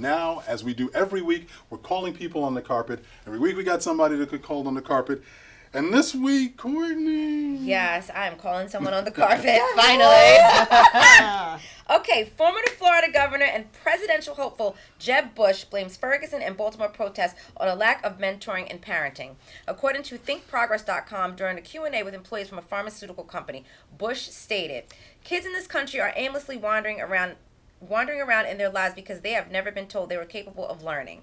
now, as we do every week, we're calling people on the carpet. Every week we got somebody that could call on the carpet. And this week, Courtney. Yes, I am calling someone on the carpet, finally. Okay, former Florida governor and presidential hopeful Jeb Bush blames Ferguson and Baltimore protests on a lack of mentoring and parenting. According to thinkprogress.com, during a Q&A with employees from a pharmaceutical company, Bush stated, "Kids in this country are aimlessly wandering around in their lives because they have never been told they were capable of learning.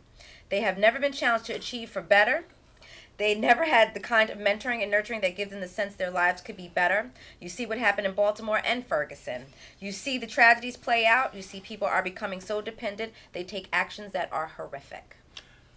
They have never been challenged to achieve for better. They never had the kind of mentoring and nurturing that gives them the sense their lives could be better. You see what happened in Baltimore and Ferguson. You see the tragedies play out. You see people are becoming so dependent, they take actions that are horrific."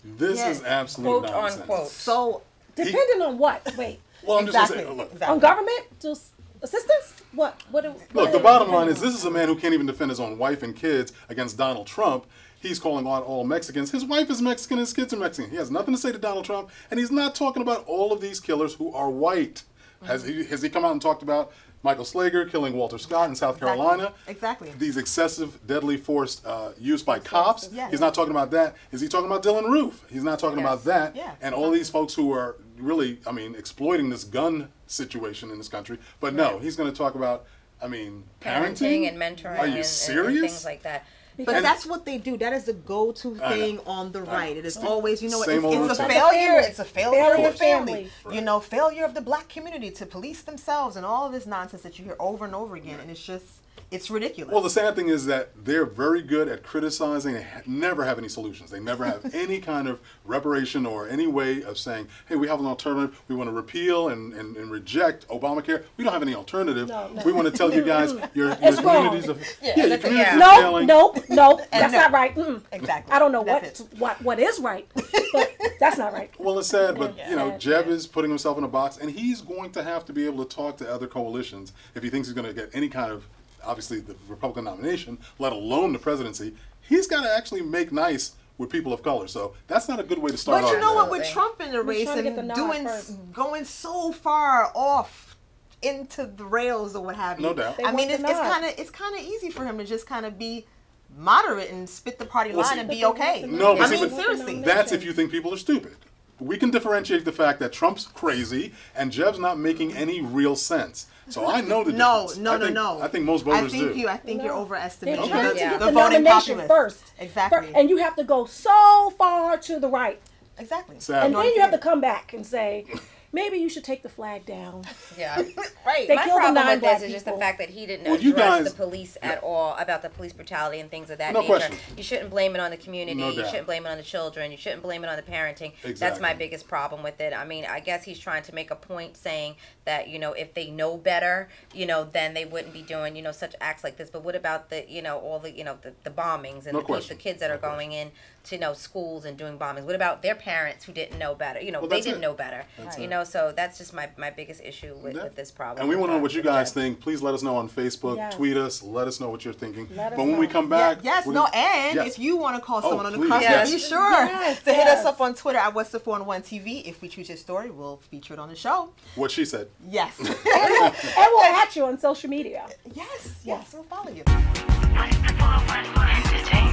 This is absolute quote nonsense. Unquote. So, depending on what? Wait. Well, I'm exactly. just going to say, look. On government? Just assistance? What look, the bottom line is this is a man who can't even defend his own wife and kids against Donald Trump. He's calling out all Mexicans. His wife is Mexican, his kids are Mexican. He has nothing to say to Donald Trump, and he's not talking about all of these killers who are white. Has he come out and talked about Michael Slager killing Walter Scott in South Carolina? Exactly. These excessive, deadly force use by cops. Yeah. He's not talking about that. Is he talking about Dylan Roof? He's not talking about that. Yeah. And all these folks who are really, exploiting this gun situation in this country. But no, he's going to talk about, parenting and mentoring. Are you serious? And things like that. But that's what they do. That is the go-to thing on the right. It is always, it's a routine. failure. It's a failure of the family. Right. Failure of the black community to police themselves and all of this nonsense that you hear over and over again. And it's ridiculous. Well, the sad thing is that they're very good at criticizing and never have any solutions. They never have any kind of reparation or any way of saying, hey, we have an alternative. We want to repeal and reject Obamacare. We don't have any alternative. No. We want to tell you guys your communities are failing. No, that's not right. Exactly. I don't know what is right, but that's not right. Well, it's sad, but Jeb is putting himself in a box, and he's going to have to be able to talk to other coalitions if he thinks he's going to get any kind of, obviously, the Republican nomination, let alone the presidency. He's got to actually make nice with people of color. So that's not a good way to start off. But you know what, with Trump in the race and going so far off into the rails or what have you. No doubt. It's kind of easy for him to just kind of be moderate and spit the party line and be okay. No, but seriously. That's if you think people are stupid. We can differentiate the fact that Trump's crazy and Jeb's not making any real sense. So I know the difference. No. I think most voters do. I think you're overestimating the voting populace. First. Exactly. And you have to go so far to the right. Exactly. And then you have to come back and say, maybe you should take the flag down. Yeah. Right. My problem with this is just the fact that he didn't address the police at all, about the police brutality and things of that nature. Question. You shouldn't blame it on the community. No you doubt. shouldn't blame it on the children. You shouldn't blame it on the parenting. Exactly. That's my biggest problem with it. I guess he's trying to make a point saying that, if they know better, then they wouldn't be doing, such acts like this. But what about the, all the, the bombings and the kids that are going in to schools and doing bombings? What about their parents who didn't know better? They didn't know better. So that's just my biggest issue with this problem. And we want to know what you guys think. Please let us know on Facebook, tweet us, let us know what you're thinking. But when we come back, if you want to call someone on the carpet, be sure to hit us up on Twitter at What's the 411TV. If we choose your story, we'll feature it on the show. What she said. Yes. And we'll at you on social media. Yes, we'll follow you. What's the 411 Entertainment?